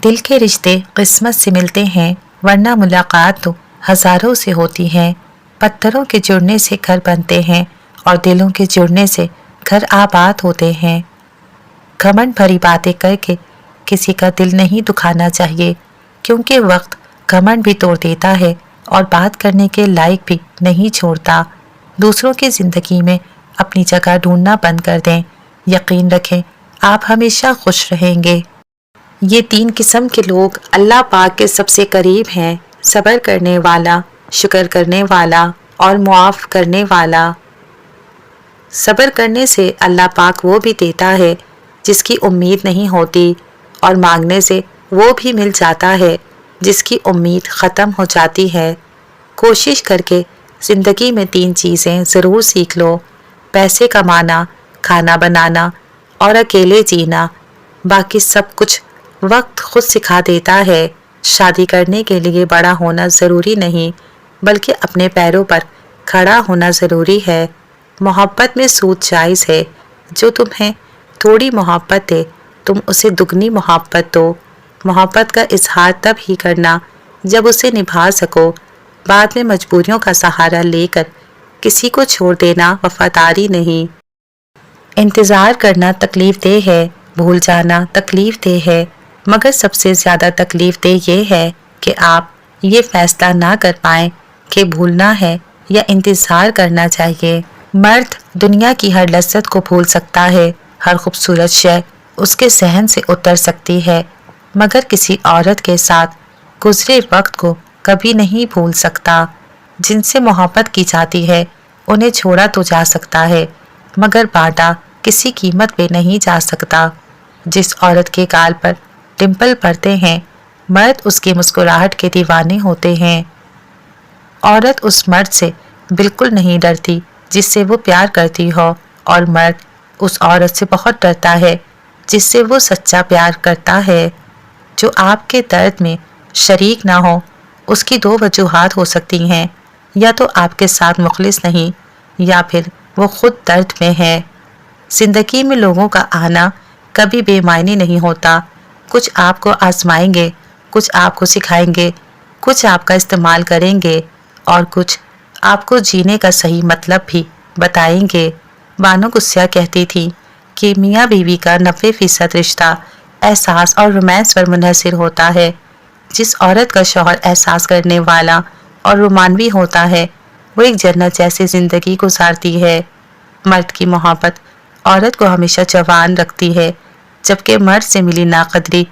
دل کے رشتے قسمت سے ملتے ہیں، ورنہ ملاقات تو ہزاروں سے ہوتی ہے۔ پتھروں کے جڑنے سے گھر بنتے ہیں اور دلوں کے جڑنے سے گھر آباد ہوتے ہیں۔ گھمنڈ بھری باتیں کر کے کسی کا دل نہیں دکھانا چاہیے، کیونکہ وقت گھمنڈ بھی توڑ دیتا ہے اور بات کرنے کے لائق بھی نہیں چھوڑتا۔ دوسروں کی زندگی میں اپنی جگہ ڈھونڈنا بند کر دیں، یقین رکھیں آپ ہمیشہ خوش رہیں گے۔ یہ 3 قسم کے لوگ اللہ پاک کے سب سے قریب ہیں: صبر کرنے والا، شکر کرنے والا اور معاف کرنے والا۔ صبر کرنے سے اللہ پاک وہ بھی دیتا ہے جس کی امید نہیں ہوتی، اور مانگنے سے وہ بھی مل جاتا ہے جس کی امید ختم ہو جاتی ہے۔ کوشش کر کے زندگی میں 3 چیزیں ضرور سیکھ لو: پیسے کمانا، کھانا بنانا اور اکیلے جینا۔ باقی سب کچھ وقت خود سکھا دیتا ہے۔ شادی کرنے کے لیے بڑا ہونا ضروری نہیں، بلکہ اپنے پیروں پر کھڑا ہونا ضروری ہے۔ محبت میں سود جائز ہے۔ جو تمہیں تھوڑی محبت دے تم اسے دگنی محبت دو۔ محبت کا اظہار تب ہی کرنا جب اسے نبھا سکو۔ بعد میں مجبوریوں کا سہارا لے کر کسی کو چھوڑ دینا وفاداری نہیں۔ انتظار کرنا تکلیف دہ ہے، بھول جانا تکلیف دہ ہے، مگر سب سے زیادہ تکلیف دہ یہ ہے کہ آپ یہ فیصلہ نہ کر پائیں کہ بھولنا ہے یا انتظار کرنا چاہیے۔ مرد دنیا کی ہر لذت کو بھول سکتا ہے، ہر خوبصورت شے اس کے ذہن سے اتر سکتی ہے، مگر کسی عورت کے ساتھ گزرے وقت کو کبھی نہیں بھول سکتا۔ جن سے محبت کی جاتی ہے انہیں چھوڑا تو جا سکتا ہے، مگر بانٹا کسی قیمت پہ نہیں جا سکتا۔ جس عورت کے گال پر ڈمپل پڑتے ہیں مرد اس کی مسکراہٹ کے دیوانے ہوتے ہیں۔ عورت اس مرد سے بالکل نہیں ڈرتی جس سے وہ پیار کرتی ہو، اور مرد اس عورت سے بہت ڈرتا ہے جس سے وہ سچا پیار کرتا ہے۔ جو آپ کے درد میں شریک نہ ہو اس کی 2 وجوہات ہو سکتی ہیں: یا تو آپ کے ساتھ مخلص نہیں، یا پھر وہ خود درد میں ہے۔ زندگی میں لوگوں کا آنا کبھی بے معنی نہیں ہوتا۔ کچھ آپ کو آزمائیں گے، کچھ آپ کو سکھائیں گے، کچھ آپ کا استعمال کریں گے، اور کچھ آپ کو جینے کا صحیح مطلب بھی بتائیں گے۔ بانو قدسیہ کہتی تھی کہ میاں بیوی کا 90% رشتہ احساس اور رومانس پر منحصر ہوتا ہے۔ جس عورت کا شوہر احساس کرنے والا اور رومانوی ہوتا ہے وہ ایک جنت جیسی زندگی گزارتی ہے۔ مرد کی محبت عورت کو ہمیشہ جوان رکھتی ہے، جبکہ مرد سے ملی ناقدری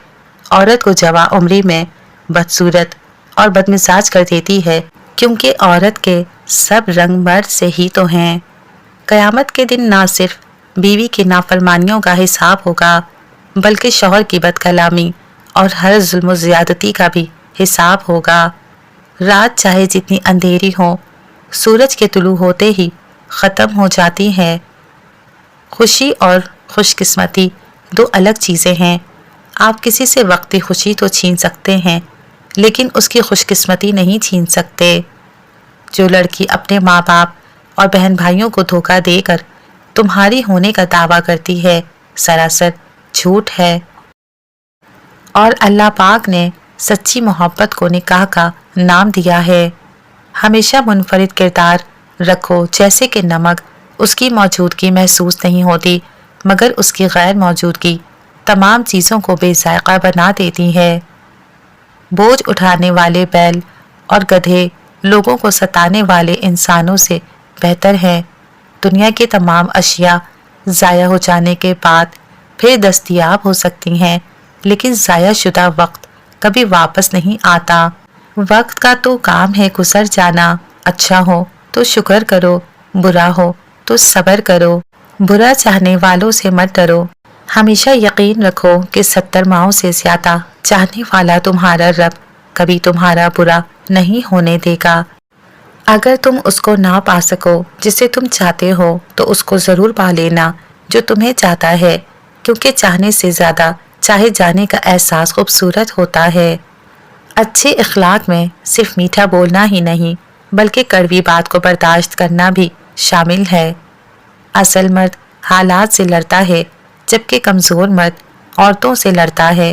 عورت کو جوان عمری میں بدصورت اور بدمزاج کر دیتی ہے، کیونکہ عورت کے سب رنگ مرد سے ہی تو ہیں۔ قیامت کے دن نہ صرف بیوی کی نافرمانیوں کا حساب ہوگا، بلکہ شوہر کی بد کلامی اور ہر ظلم و زیادتی کا بھی حساب ہوگا۔ رات چاہے جتنی اندھیری ہو، سورج کے طلوع ہوتے ہی ختم ہو جاتی ہے۔ خوشی اور خوش قسمتی 2 الگ چیزیں ہیں۔ آپ کسی سے وقتی خوشی تو چھین سکتے ہیں، لیکن اس کی خوش قسمتی نہیں چھین سکتے۔ جو لڑکی اپنے ماں باپ اور بہن بھائیوں کو دھوکہ دے کر تمہاری ہونے کا دعویٰ کرتی ہے سراسر جھوٹ ہے۔ اور اللہ پاک نے سچی محبت کو نکاح کا نام دیا ہے۔ ہمیشہ منفرد کردار رکھو، جیسے کہ نمک اس کی موجودگی محسوس نہیں ہوتی، مگر اس کی غیر موجودگی تمام چیزوں کو بے ذائقہ بنا دیتی ہے۔ بوجھ اٹھانے والے بیل اور گدھے لوگوں کو ستانے والے انسانوں سے بہتر ہیں۔ دنیا کی تمام اشیاء ضائع ہو جانے کے بعد پھر دستیاب ہو سکتی ہیں، لیکن ضائع شدہ وقت کبھی واپس نہیں آتا۔ وقت کا تو کام ہے گزر جانا۔ اچھا ہو تو شکر کرو، برا ہو تو صبر کرو۔ برا چاہنے والوں سے مت ڈرو۔ ہمیشہ یقین رکھو کہ 70 ماؤں سے زیادہ چاہنے والا تمہارا رب کبھی تمہارا برا نہیں ہونے دے گا۔ اگر تم اس کو نہ پا سکو جسے تم چاہتے ہو تو اس کو ضرور پا لینا جو تمہیں چاہتا ہے، کیونکہ چاہنے سے زیادہ چاہے جانے کا احساس خوبصورت ہوتا ہے۔ اچھے اخلاق میں صرف میٹھا بولنا ہی نہیں بلکہ کڑوی بات کو برداشت کرنا بھی شامل ہے۔ اصل مرد حالات سے لڑتا ہے، جبکہ کمزور مرد عورتوں سے لڑتا ہے۔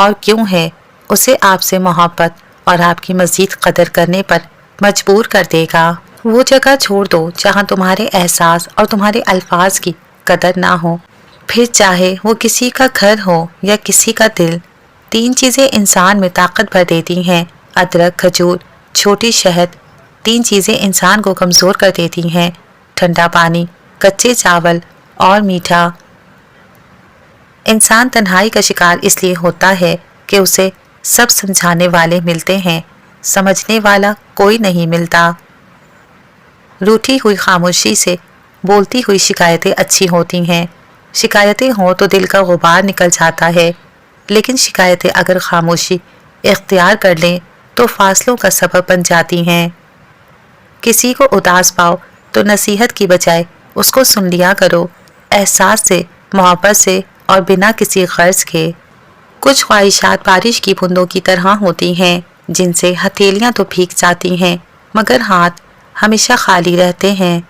اور کیوں ہے اسے آپ سے محبت اور آپ کی مزید قدر کرنے پر مجبور کر دے گا۔ وہ جگہ چھوڑ دو جہاں تمہارے احساس اور تمہارے الفاظ کی قدر نہ ہو، پھر چاہے وہ کسی کا گھر ہو یا کسی کا دل۔ 3 چیزیں انسان میں طاقت بھر دیتی ہیں، ادرک، کھجور، چھوٹی شہد۔ 3 چیزیں انسان کو کمزور کر دیتی ہیں، ٹھنڈا پانی، کچے چاول اور میٹھا۔ انسان تنہائی کا شکار اس لیے ہوتا ہے کہ اسے سب سمجھانے والے ملتے ہیں، سمجھنے والا کوئی نہیں ملتا۔ روٹھی ہوئی خاموشی سے بولتی ہوئی شکایتیں اچھی ہوتی ہیں۔ شکایتیں ہوں تو دل کا غبار نکل جاتا ہے، لیکن شکایتیں اگر خاموشی اختیار کر لیں تو فاصلوں کا سبب بن جاتی ہیں۔ کسی کو اداس پاؤ تو نصیحت کی بجائے اس کو سن لیا کرو، احساس سے، محبت سے اور بنا کسی غرض کے۔ کچھ خواہشات بارش کی بوندوں کی طرح ہوتی ہیں، جن سے ہتھیلیاں تو بھیگ جاتی ہیں مگر ہاتھ ہمیشہ خالی رہتے ہیں۔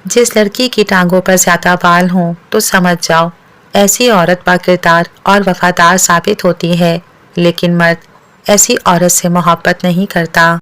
جس لڑکی کی ٹانگوں پر زیادہ بال ہوں تو سمجھ جاؤ ایسی عورت باکردار اور وفادار ثابت ہوتی ہے، لیکن مرد ایسی عورت سے محبت نہیں کرتا۔